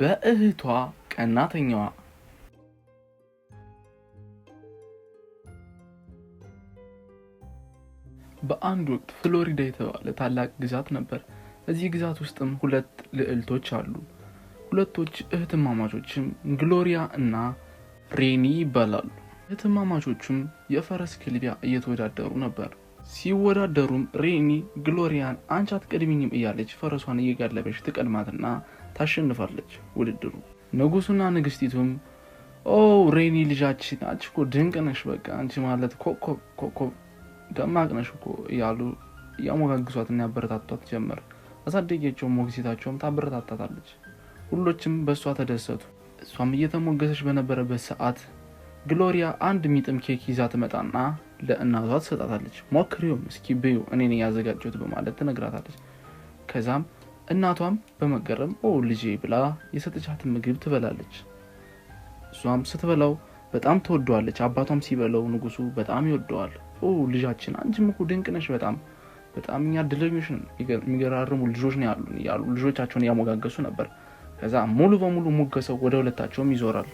በእህቷ ቀናተኛዋ። በአንድ ወቅት ፍሎሪዳ የተባለ ታላቅ ግዛት ነበር። እዚህ ግዛት ውስጥም ሁለት ልዕልቶች አሉ። ሁለቶች እህትማማቾችም ግሎሪያ እና ሬኒ ይባላሉ። እህትማማቾቹም የፈረስ ግልቢያ እየተወዳደሩ ነበር። ሲወዳደሩም ሬኒ ግሎሪያን አንቺ አትቀድሚኝም እያለች ፈረሷን እየጋለበች ትቀድማትና ታሸንፋለች ውድድሩ። ንጉሱና ንግስቲቱም ሬኒ ልጃችን አንቺ እኮ ድንቅ ነሽ፣ በቃ አንቺ ማለት ኮከብ ደማቅ ነሽ እኮ እያሉ ያሞጋግሷትና ያበረታቷት ጀመር። አሳደጊያቸውም ሞግዚታቸውም ታበረታታታለች። ሁሎችም በእሷ ተደሰቱ። እሷም እየተሞገሰች በነበረበት ሰዓት ግሎሪያ አንድ ሚጥም ኬክ ይዛ ትመጣና ለእናቷ ትሰጣታለች። ሞክሪውም እስኪ ብዩ እኔ ነኝ ያዘጋጀሁት በማለት ትነግራታለች። ከዛም እናቷም በመገረም ልጄ ብላ የሰጠቻትን ምግብ ትበላለች። እሷም ስትበላው በጣም ትወደዋለች። አባቷም ሲበላው ንጉሱ በጣም ይወደዋል። ልጃችን አንቺም እኮ ድንቅ ነሽ፣ በጣም እኛ እድለኞች ነን፣ የሚገራርሙ ልጆች ነው ያሉን እያሉ ልጆቻቸውን እያሞጋገሱ ነበር። ከዛ ሙሉ በሙሉ ሞገሰው ወደ ሁለታቸውም ይዞራል።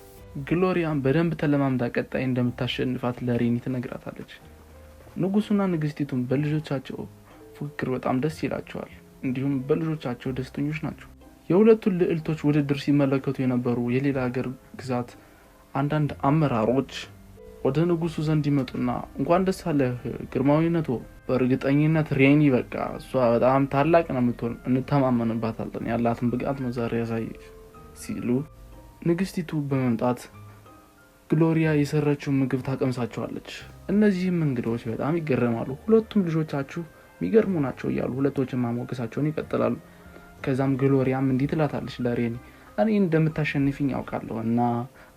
ግሎሪያም በደንብ ተለማምዳ ቀጣይ እንደምታሸንፋት ለሬኒ ትነግራታለች። ንጉሱና ንግስቲቱም በልጆቻቸው ፉክክር በጣም ደስ ይላቸዋል፣ እንዲሁም በልጆቻቸው ደስተኞች ናቸው። የሁለቱን ልዕልቶች ውድድር ሲመለከቱ የነበሩ የሌላ ሀገር ግዛት አንዳንድ አመራሮች ወደ ንጉሱ ዘንድ ይመጡና እንኳን ደስ አለህ ግርማዊነቶ፣ በእርግጠኝነት ሬኒ በቃ እሷ በጣም ታላቅ ነው የምትሆን፣ እንተማመንባታለን፣ ያላትን ብቃት ነው ዛሬ ያሳየች ሲሉ ንግስቲቱ በመምጣት ግሎሪያ የሰራችውን ምግብ ታቀምሳቸዋለች። እነዚህም እንግዶች በጣም ይገረማሉ። ሁለቱም ልጆቻችሁ የሚገርሙ ናቸው እያሉ ሁለቶችን ማሞገሳቸውን ይቀጥላሉ። ከዛም ግሎሪያም እንዲህ ትላታለች ለሬኒ፣ እኔ እንደምታሸንፊኝ ያውቃለሁ እና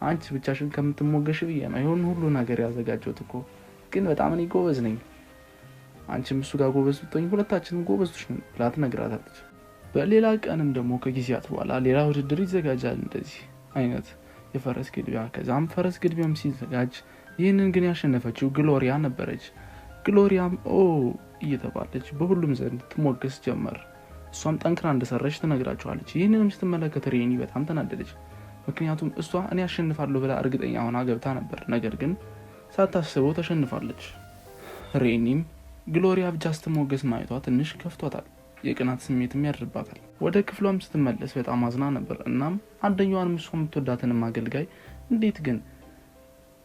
አንቺ ብቻሽን ከምትሞገሽ ብዬ ነው ይሁን ሁሉ ነገር ያዘጋጀሁት እኮ፣ ግን በጣም እኔ ጎበዝ ነኝ፣ አንቺም እሱ ጋር ጎበዝ ብትሆኝ ሁለታችንም ጎበዞች ነን ብላ ትነግራታለች። በሌላ ቀንም ደግሞ ከጊዜያት በኋላ ሌላ ውድድር ይዘጋጃል፣ እንደዚህ አይነት የፈረስ ግልቢያ። ከዛም ፈረስ ግልቢያም ሲዘጋጅ ይህንን ግን ያሸነፈችው ግሎሪያ ነበረች። ግሎሪያም እየተባለች በሁሉም ዘንድ ትሞገስ ጀመር። እሷም ጠንክራ እንደሰራች ትነግራቸዋለች። ይህንንም ስትመለከት ሬኒ በጣም ተናደደች። ምክንያቱም እሷ እኔ ያሸንፋለሁ ብላ እርግጠኛ ሆና ገብታ ነበር፣ ነገር ግን ሳታስበው ተሸንፋለች። ሬኒም ግሎሪያ ብቻ ስትሞገስ ማየቷ ትንሽ ከፍቷታል፣ የቅናት ስሜትም ያድርባታል። ወደ ክፍሏም ስትመለስ በጣም አዝና ነበር። እናም አንደኛዋን እሷ የምትወዳትንም አገልጋይ እንዴት ግን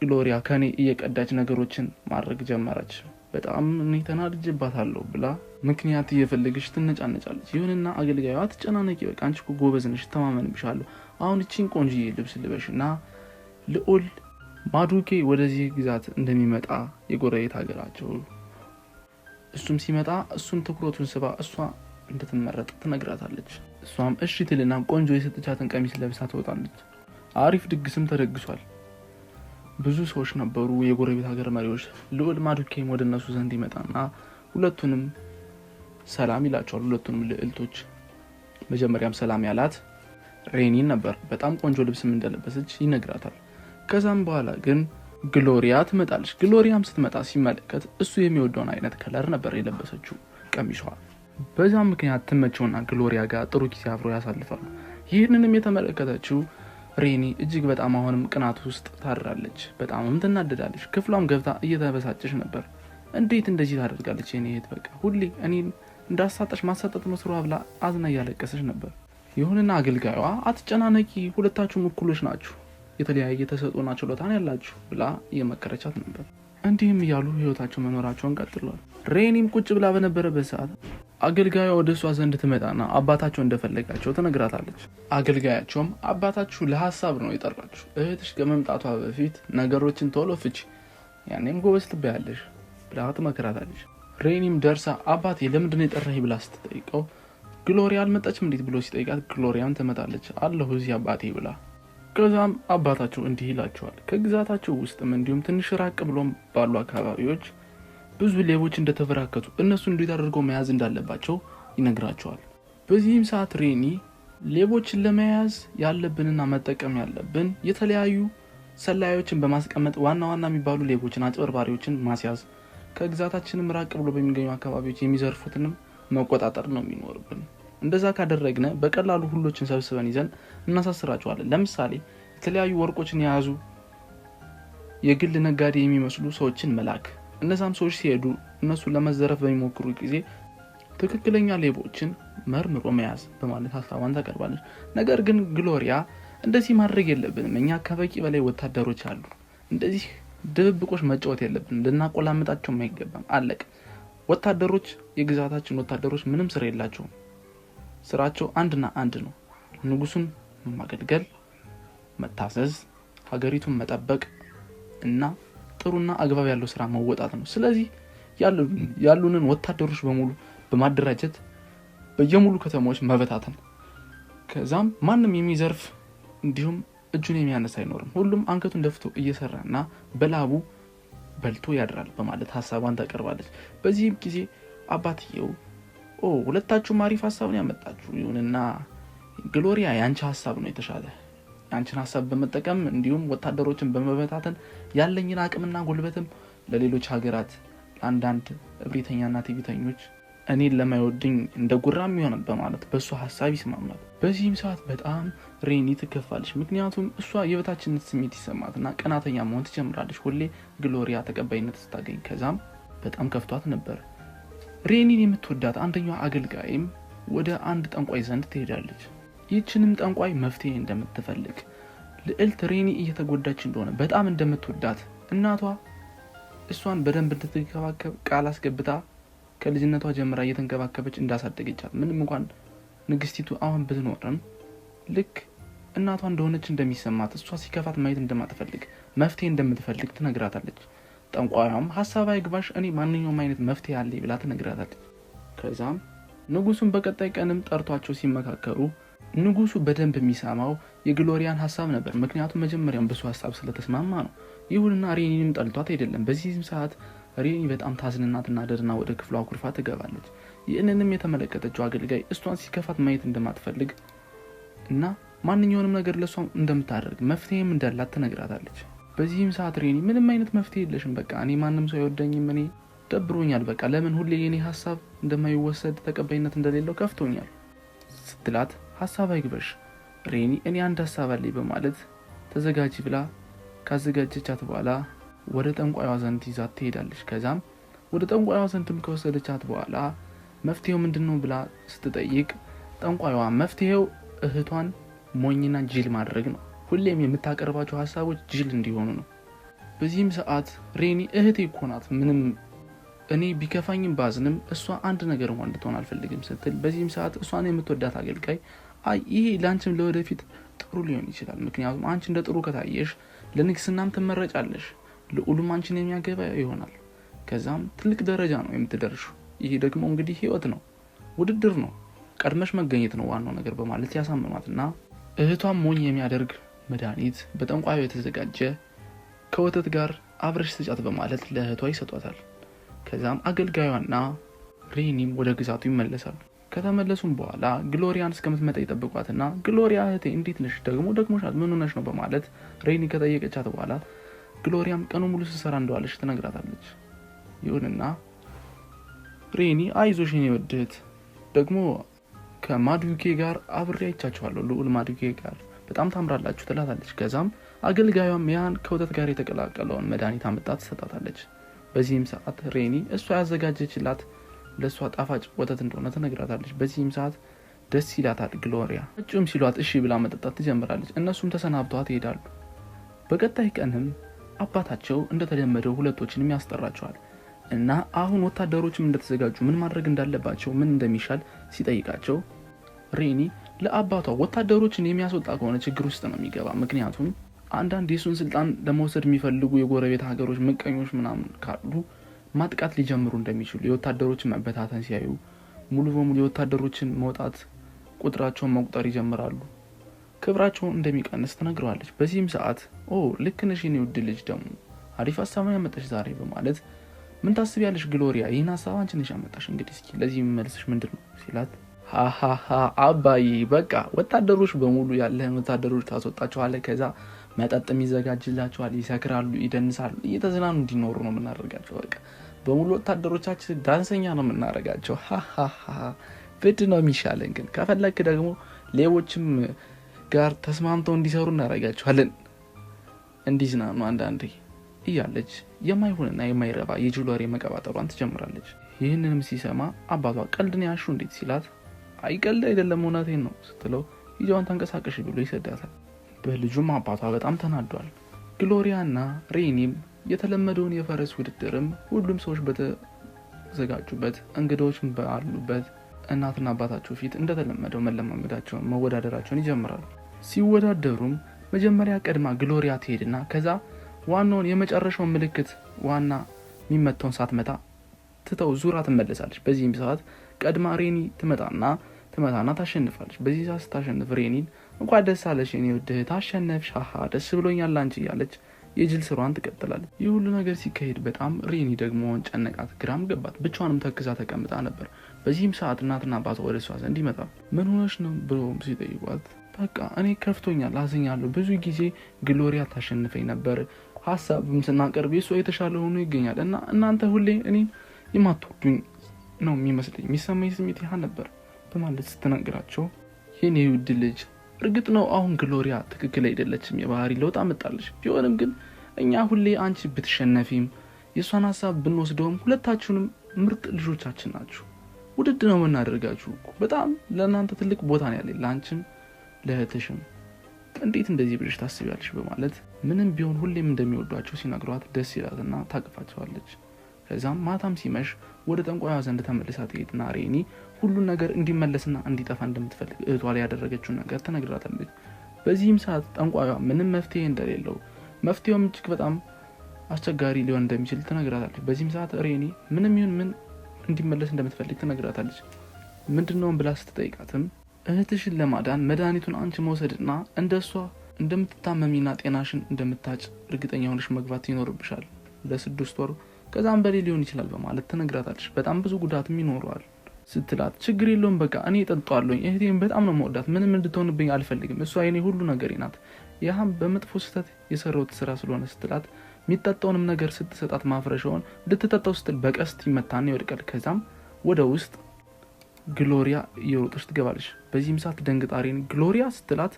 ግሎሪያ ከኔ እየቀዳች ነገሮችን ማድረግ ጀመረች፣ በጣም እኔ ተናድጄባታለሁ ብላ ምክንያት እየፈለገች ትነጫነጫለች። ይሁንና አገልጋዩዋ ትጨናነቂ፣ በቃ አንቺ እኮ ጎበዝ ነሽ፣ ተማመንብሻለሁ፣ አሁን እቺን ቆንጆዬ ልብስ ልበሽና ልዑል ማዱኬ ወደዚህ ግዛት እንደሚመጣ የጎረቤት ሀገራቸው እሱም ሲመጣ እሱን ትኩረቱን ስባ እሷ እንድትመረጥ ትነግራታለች። እሷም እሺ ትልና ቆንጆ የሰጠቻትን ቀሚስ ለብሳ ትወጣለች። አሪፍ ድግስም ተደግሷል። ብዙ ሰዎች ነበሩ፣ የጎረቤት ሀገር መሪዎች። ልዑል ማዱኬም ወደ እነሱ ዘንድ ይመጣና ሁለቱንም ሰላም ይላቸዋል። ሁለቱንም ልዕልቶች መጀመሪያም ሰላም ያላት ሬኒን ነበር። በጣም ቆንጆ ልብስም እንደለበሰች ይነግራታል። ከዛም በኋላ ግን ግሎሪያ ትመጣለች። ግሎሪያም ስትመጣ ሲመለከት እሱ የሚወደውን አይነት ከለር ነበር የለበሰችው ቀሚሷ። በዛም ምክንያት ትመቸውና ግሎሪያ ጋር ጥሩ ጊዜ አብሮ ያሳልፋሉ። ይህንንም የተመለከተችው ሬኒ እጅግ በጣም አሁንም ቅናት ውስጥ ታድራለች። በጣምም ትናደዳለች። ክፍሏም ገብታ እየተበሳጨች ነበር። እንዴት እንደዚህ ታደርጋለች የኔ እህት፣ በቃ ሁሌ እኔን እንዳሳጠች ማሳጠት መስሯ ብላ አዝና እያለቀሰች ነበር። ይሁንና አገልጋዩዋ አትጨናነቂ፣ ሁለታችሁም እኩሎች ናችሁ፣ የተለያየ ተሰጥኦና ችሎታን ያላችሁ ብላ እየመከረቻት ነበር። እንዲህም እያሉ ህይወታቸው መኖራቸውን ቀጥሏል። ሬኒም ቁጭ ብላ በነበረበት ሰዓት አገልጋዩ ወደ እሷ ዘንድ ትመጣና አባታቸው እንደፈለጋቸው ትነግራታለች። አገልጋያቸውም አባታችሁ ለሀሳብ ነው የጠራችሁ፣ እህትሽ ከመምጣቷ በፊት ነገሮችን ቶሎ ፍቺ፣ ያኔም ጎበዝ ትባያለሽ ብላ ትመክራታለች። ሬኒም ደርሳ አባቴ ለምንድነው የጠራኝ ብላ ስትጠይቀው ግሎሪያ አልመጣችም እንዴት ብሎ ሲጠይቃት ግሎሪያም ትመጣለች አለሁ እዚህ አባቴ ብላ። ከዛም አባታቸው እንዲህ ይላቸዋል። ከግዛታቸው ውስጥም እንዲሁም ትንሽ ራቅ ብሎም ባሉ አካባቢዎች ብዙ ሌቦች እንደተበራከቱ እነሱ እንዴት አድርገው መያዝ እንዳለባቸው ይነግራቸዋል። በዚህም ሰዓት ሬኒ ሌቦችን ለመያዝ ያለብንና መጠቀም ያለብን የተለያዩ ሰላዮችን በማስቀመጥ ዋና ዋና የሚባሉ ሌቦችን፣ አጭበርባሪዎችን ማስያዝ፣ ከግዛታችንም ራቅ ብሎ በሚገኙ አካባቢዎች የሚዘርፉትንም መቆጣጠር ነው የሚኖርብን እንደዛ ካደረግነ በቀላሉ ሁሎችን ሰብስበን ይዘን እናሳስራቸዋለን። ለምሳሌ የተለያዩ ወርቆችን የያዙ የግል ነጋዴ የሚመስሉ ሰዎችን መላክ፣ እነዛም ሰዎች ሲሄዱ እነሱ ለመዘረፍ በሚሞክሩ ጊዜ ትክክለኛ ሌቦችን መርምሮ መያዝ በማለት ሀሳቧን ታቀርባለች። ነገር ግን ግሎሪያ እንደዚህ ማድረግ የለብንም፣ እኛ ከበቂ በላይ ወታደሮች አሉ፣ እንደዚህ ድብብቆች መጫወት የለብንም፣ ልናቆላምጣቸውም አይገባም፣ አለቅ። ወታደሮች የግዛታችን ወታደሮች ምንም ስራ የላቸውም። ስራቸው አንድና አንድ ነው፣ ንጉሱን ማገልገል፣ መታዘዝ፣ ሀገሪቱን መጠበቅ እና ጥሩና አግባብ ያለው ስራ መወጣት ነው። ስለዚህ ያሉንን ወታደሮች በሙሉ በማደራጀት በየሙሉ ከተማዎች መበታተን፣ ከዛም ማንም የሚዘርፍ እንዲሁም እጁን የሚያነሳ አይኖርም፣ ሁሉም አንገቱን ደፍቶ እየሰራና በላቡ በልቶ ያድራል በማለት ሀሳቧን ታቀርባለች። በዚህም ጊዜ አባትየው ሁለታችሁም አሪፍ ሀሳብ ነው ያመጣችሁ፣ ይሁንና ግሎሪያ ያንቺ ሀሳብ ነው የተሻለ፣ ያንቺን ሀሳብ በመጠቀም እንዲሁም ወታደሮችን በመበታተን ያለኝን አቅምና ጉልበትም ለሌሎች ሀገራት ለአንዳንድ እብሪተኛና ትዕቢተኞች እኔን ለማይወድኝ እንደ ጉራም ይሆናል በማለት በእሷ ሀሳብ ይስማማል። በዚህም ሰዓት በጣም ሬኒ ትከፋለች። ምክንያቱም እሷ የበታችነት ስሜት ይሰማትና ቀናተኛ መሆን ትጀምራለች ሁሌ ግሎሪያ ተቀባይነት ስታገኝ። ከዛም በጣም ከፍቷት ነበር። ሬኒን የምትወዳት አንደኛዋ አገልጋይም ወደ አንድ ጠንቋይ ዘንድ ትሄዳለች። ይህችንም ጠንቋይ መፍትሄ እንደምትፈልግ፣ ልዕልት ሬኒ እየተጎዳች እንደሆነ በጣም እንደምትወዳት፣ እናቷ እሷን በደንብ እንድትንከባከብ ቃል አስገብታ ከልጅነቷ ጀምራ እየተንከባከበች እንዳሳደገቻት፣ ምንም እንኳን ንግስቲቱ አሁን ብትኖርም ልክ እናቷ እንደሆነች እንደሚሰማት፣ እሷ ሲከፋት ማየት እንደማትፈልግ፣ መፍትሄ እንደምትፈልግ ትነግራታለች። ጠንቋዩም ሀሳብ አይግባሽ፣ እኔ ማንኛውም አይነት መፍትሄ አለኝ ብላ ትነግራታለች። ከዛም ንጉሱን በቀጣይ ቀንም ጠርቷቸው ሲመካከሩ ንጉሱ በደንብ የሚሰማው የግሎሪያን ሀሳብ ነበር፣ ምክንያቱም መጀመሪያም በሱ ሀሳብ ስለተስማማ ነው። ይሁንና ሬኒንም ጠልቷት አይደለም። በዚህም ሰዓት ሬኒ በጣም ታዝንና ትናደድና ወደ ክፍሏ ኩርፋ ትገባለች። ይህንንም የተመለከተችው አገልጋይ እሷን ሲከፋት ማየት እንደማትፈልግ እና ማንኛውንም ነገር ለሷ እንደምታደርግ መፍትሄም እንዳላት ትነግራታለች። በዚህም ሰዓት ሬኒ ምንም አይነት መፍትሄ የለሽም፣ በቃ እኔ ማንም ሰው አይወደኝም፣ እኔ ደብሮኛል፣ በቃ ለምን ሁሌ የኔ ሀሳብ እንደማይወሰድ ተቀባይነት እንደሌለው ከፍቶኛል ስትላት፣ ሀሳብ አይግበሽ ሬኒ፣ እኔ አንድ ሀሳብ አለኝ በማለት ተዘጋጂ ብላ ካዘጋጀቻት በኋላ ወደ ጠንቋይዋ ዘንድ ይዛት ትሄዳለች። ከዛም ወደ ጠንቋይዋ ዘንድም ከወሰደቻት በኋላ መፍትሄው ምንድነው ብላ ስትጠይቅ ጠንቋይዋ መፍትሄው እህቷን ሞኝና ጅል ማድረግ ነው፣ ሁሌም የምታቀርባቸው ሀሳቦች ጅል እንዲሆኑ ነው። በዚህም ሰዓት ሬኒ እህቴ እኮ ናት፣ ምንም እኔ ቢከፋኝም ባዝንም እሷ አንድ ነገር እንኳን እንድትሆን አልፈልግም ስትል፣ በዚህም ሰዓት እሷን የምትወዳት አገልጋይ ይሄ ለአንቺም ለወደፊት ጥሩ ሊሆን ይችላል፣ ምክንያቱም አንቺ እንደ ጥሩ ከታየሽ ለንግስናም ትመረጫለሽ፣ ልዑሉም አንቺን የሚያገባ ይሆናል፣ ከዛም ትልቅ ደረጃ ነው የምትደርሹ፣ ይሄ ደግሞ እንግዲህ ህይወት ነው፣ ውድድር ነው፣ ቀድመሽ መገኘት ነው ዋናው ነገር በማለት ያሳምኗትና እህቷም ሞኝ የሚያደርግ መድኃኒት በጠንቋዩ የተዘጋጀ ከወተት ጋር አብረሽ ስጫት በማለት ለእህቷ ይሰጧታል። ከዛም አገልጋዩና ሬኒም ወደ ግዛቱ ይመለሳሉ። ከተመለሱም በኋላ ግሎሪያን እስከምትመጣ ይጠብቋትና ግሎሪያ እህቴ እንዴት ነሽ? ደግሞሻል፣ ምን ሆነሽ ነው በማለት ሬኒ ከጠየቀቻት በኋላ ግሎሪያም ቀኑ ሙሉ ስትሰራ እንደዋለች ትነግራታለች። ይሁንና ሬኒ አይዞሽ የኔ ውድ እህት፣ ደግሞ ከማዱኬ ጋር አብሬ አይቻችኋለሁ፣ ልዑል ማዱኬ ጋር በጣም ታምራላችሁ ትላታለች። ከዛም አገልጋዩም ያን ከወተት ጋር የተቀላቀለውን መድኃኒት አምጣ ትሰጣታለች። በዚህም ሰዓት ሬኒ እሷ ያዘጋጀችላት ለሷ ጣፋጭ ወተት እንደሆነ ትነግራታለች። በዚህም ሰዓት ደስ ይላታል ግሎሪያ። እጩም ሲሏት እሺ ብላ መጠጣት ትጀምራለች። እነሱም ተሰናብተዋት ይሄዳሉ። በቀጣይ ቀንም አባታቸው እንደተለመደው ሁለቶችንም ያስጠራቸዋል እና አሁን ወታደሮችም እንደተዘጋጁ ምን ማድረግ እንዳለባቸው ምን እንደሚሻል ሲጠይቃቸው ሬኒ ለአባቷ ወታደሮችን የሚያስወጣ ከሆነ ችግር ውስጥ ነው የሚገባ፣ ምክንያቱም አንዳንድ የሱን ስልጣን ለመውሰድ የሚፈልጉ የጎረቤት ሀገሮች ምቀኞች ምናምን ካሉ ማጥቃት ሊጀምሩ እንደሚችሉ፣ የወታደሮችን መበታተን ሲያዩ ሙሉ በሙሉ የወታደሮችን መውጣት ቁጥራቸውን መቁጠር ይጀምራሉ፣ ክብራቸውን እንደሚቀንስ ትነግረዋለች። በዚህም ሰዓት ልክ ነሽ የኔ ውድ ልጅ፣ ደግሞ አሪፍ ሀሳብ ያመጣሽ ዛሬ በማለት ምን ታስቢያለሽ ግሎሪያ? ይህን ሀሳብ አንቺ ነሽ ያመጣሽ፣ እንግዲህ እስኪ ለዚህ የሚመልስሽ ምንድን ነው ሲላት፣ አባዬ በቃ ወታደሮች በሙሉ ያለህን ወታደሮች ታስወጣቸዋለህ፣ ከዛ መጠጥም ይዘጋጅላቸዋል፣ ይሰክራሉ፣ ይደንሳሉ፣ እየተዝናኑ እንዲኖሩ ነው የምናደርጋቸው። በቃ በሙሉ ወታደሮቻችን ዳንሰኛ ነው የምናደርጋቸው። ብድ ነው የሚሻለን። ግን ከፈለክ ደግሞ ሌቦችም ጋር ተስማምተው እንዲሰሩ እናደርጋቸዋለን እንዲዝናኑ አንዳንዴ እያለች የማይሆንና የማይረባ የጁለሪ መቀባጠሯን ትጀምራለች። ይህንንም ሲሰማ አባቷ ቀልድን ያሹ እንዴት ሲላት አይ ቀልድ አይደለም እውነቴን ነው ስትለው ይዟን ተንቀሳቀሽ ብሎ ይሰዳታል። በልጁም አባቷ በጣም ተናዷል። ግሎሪያና ሬኒም የተለመደውን የፈረስ ውድድርም ሁሉም ሰዎች በተዘጋጁበት እንግዶች ባሉበት እናትና አባታቸው ፊት እንደተለመደው መለማመዳቸውን መወዳደራቸውን ይጀምራሉ። ሲወዳደሩም መጀመሪያ ቀድማ ግሎሪያ ትሄድና ከዛ ዋናውን የመጨረሻውን ምልክት ዋና የሚመታውን ሳትመታ ትተው ዙራ ትመለሳለች። በዚህም ሰዓት ቀድማ ሬኒ ትመታና ታሸንፋለች። በዚህ ሰዓት ስታሸንፍ ሬኒን እንኳን ደስ አለሽ የኔ ውድ እህት አሸነፍሽ፣ ደስ ብሎኛል አንቺ እያለች የጅል ስሯን ትቀጥላለች። ይህ ሁሉ ነገር ሲካሄድ በጣም ሬኒ ደግሞ ጨነቃት፣ ግራም ገባት። ብቻዋንም ተክዛ ተቀምጣ ነበር። በዚህም ሰዓት እናትና አባቷ ወደ እሷ ዘንድ ይመጣሉ። ምን ሆነሽ ነው ብሎ ሲጠይቋት በቃ እኔ ከፍቶኛል፣ አዝኛለሁ። ብዙ ጊዜ ግሎሪያ ታሸንፈኝ ነበር፣ ሀሳብም ስናቀርብ የሷ የተሻለ ሆኖ ይገኛል እና እናንተ ሁሌ እኔ የማትወዱኝ ነው የሚመስለኝ፣ የሚሰማኝ ስሜት ያህ ነበር በማለት ስትነግራቸው የኔ ውድ ልጅ እርግጥ ነው አሁን ግሎሪያ ትክክል አይደለችም፣ የባህሪ ለውጥ አመጣለች። ቢሆንም ግን እኛ ሁሌ አንቺ ብትሸነፊም የሷን ሀሳብ ብንወስደውም ሁለታችሁንም ምርጥ ልጆቻችን ናችሁ። ውድድ ነው የምናደርጋችሁ። በጣም ለእናንተ ትልቅ ቦታ ነው ያለኝ፣ ለአንቺም ለእህትሽም። እንዴት እንደዚህ ብለሽ ታስቢያለሽ? በማለት ምንም ቢሆን ሁሌም እንደሚወዷቸው ሲነግሯት ደስ ይላትና ታቅፋቸዋለች። ከዛም ማታም ሲመሽ ወደ ጠንቋያ ዘንድ ተመልሳ ትሄድና ሬኒ ሁሉን ነገር እንዲመለስና እንዲጠፋ እንደምትፈልግ እህቷ ላይ ያደረገችውን ነገር ትነግራታለች። በዚህም ሰዓት ጠንቋያ ምንም መፍትሄ እንደሌለው መፍትሄውም እጅግ በጣም አስቸጋሪ ሊሆን እንደሚችል ትነግራታለች። በዚህም ሰዓት ሬኒ ምንም ይሁን ምን እንዲመለስ እንደምትፈልግ ትነግራታለች። ምንድነው ብላ ስትጠይቃትም እህትሽን ለማዳን መድኃኒቱን አንቺ መውሰድና እንደሷ እንደምትታመሚና ጤናሽን እንደምታጭ እርግጠኛ ሆነሽ መግባት ይኖርብሻል ለ6 ወር ከዛም በላይ ሊሆን ይችላል በማለት ትነግራታለች። በጣም ብዙ ጉዳትም ይኖረዋል ስትላት ችግር የለውም በቃ እኔ እጠጣዋለሁ፣ እህቴን በጣም ነው የምወዳት፣ ምንም እንድትሆንብኝ አልፈልግም፣ እሷ የኔ ሁሉ ነገሬ ናት፣ ያህም በመጥፎ ስህተት የሰራሁት ስራ ስለሆነ ስትላት የሚጠጣውንም ነገር ስትሰጣት ማፍረሻውን ልትጠጣው ስትል በቀስት ይመታና ይወድቃል። ከዛም ወደ ውስጥ ግሎሪያ እየሮጠች ትገባለች። በዚህም ሰዓት ደንግጣሬን ግሎሪያ ስትላት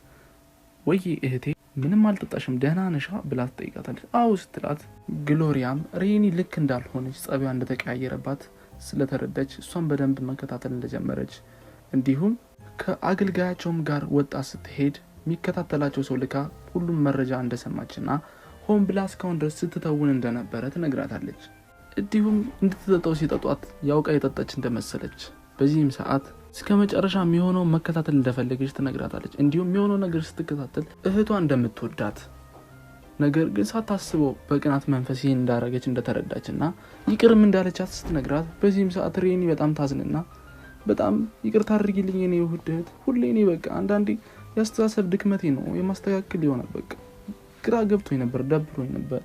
ወይ እህቴ ምንም አልጠጣሽም ደህና ነሻ ብላ ትጠይቃታለች። አዎ ስትላት ግሎሪያም ሬኒ ልክ እንዳልሆነች ጸባይዋ እንደተቀያየረባት ስለተረዳች እሷን በደንብ መከታተል እንደጀመረች እንዲሁም ከአገልጋያቸውም ጋር ወጣ ስትሄድ የሚከታተላቸው ሰው ልካ ሁሉም መረጃ እንደሰማችና ሆን ብላ እስካሁን ድረስ ስትተውን እንደነበረ ትነግራታለች። እንዲሁም እንድትጠጣው ሲጠጧት ያውቃ የጠጣች እንደመሰለች በዚህም ሰዓት እስከ መጨረሻ የሚሆነው መከታተል እንደፈለገች ትነግራታለች። እንዲሁም የሚሆነው ነገር ስትከታተል እህቷ እንደምትወዳት ነገር ግን ሳታስበው በቅናት መንፈስ ይህን እንዳረገች እንደተረዳችና ይቅርም እንዳለቻት ስትነግራት በዚህም ሰዓት ሬኒ በጣም ታዝንና በጣም ይቅርታ አድርጊልኝ የኔ ውድ እህት፣ ሁሌ እኔ በቃ አንዳንዴ ያስተሳሰብ ድክመቴ ነው የማስተካከል ይሆናል፣ በቃ ግራ ገብቶኝ ነበር፣ ደብሮኝ ነበር፣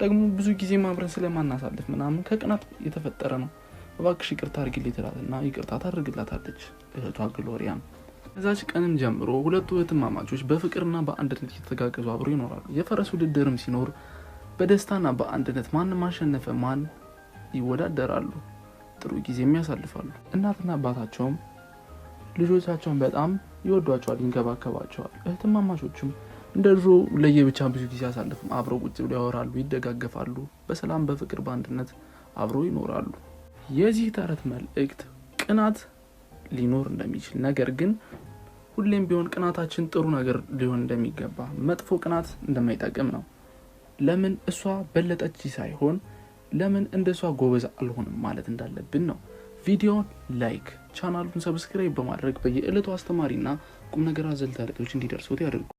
ደግሞ ብዙ ጊዜ ማብረን ስለማናሳልፍ ምናምን ከቅናት የተፈጠረ ነው፣ እባክሽ ይቅርታ አድርጊልኝ ትላትና ይቅርታ ታደርግላታለች እህቷ ግሎሪያም። ከዛች ቀንም ጀምሮ ሁለቱ እህትማማቾች በፍቅርና በአንድነት እየተጋገዙ አብሮ ይኖራሉ። የፈረስ ውድድርም ሲኖር በደስታና በአንድነት ማን ማሸነፈ ማን ይወዳደራሉ፣ ጥሩ ጊዜም ያሳልፋሉ። እናትና አባታቸውም ልጆቻቸውን በጣም ይወዷቸዋል፣ ይንከባከባቸዋል። እህትማማቾችም እንደ ድሮ ለየብቻ ብዙ ጊዜ ያሳልፉም፣ አብረው ቁጭ ብለው ያወራሉ፣ ይደጋገፋሉ፣ በሰላም በፍቅር በአንድነት አብረው ይኖራሉ። የዚህ ተረት መልእክት ቅናት ሊኖር እንደሚችል ነገር ግን ሁሌም ቢሆን ቅናታችን ጥሩ ነገር ሊሆን እንደሚገባ፣ መጥፎ ቅናት እንደማይጠቅም ነው። ለምን እሷ በለጠች ሳይሆን ለምን እንደሷ ጎበዝ አልሆንም ማለት እንዳለብን ነው። ቪዲዮን ላይክ፣ ቻናሉን ሰብስክራይብ በማድረግ በየዕለቱ አስተማሪና ቁም ነገር አዘል ታሪኮች እንዲደርሱት ያድርጉ።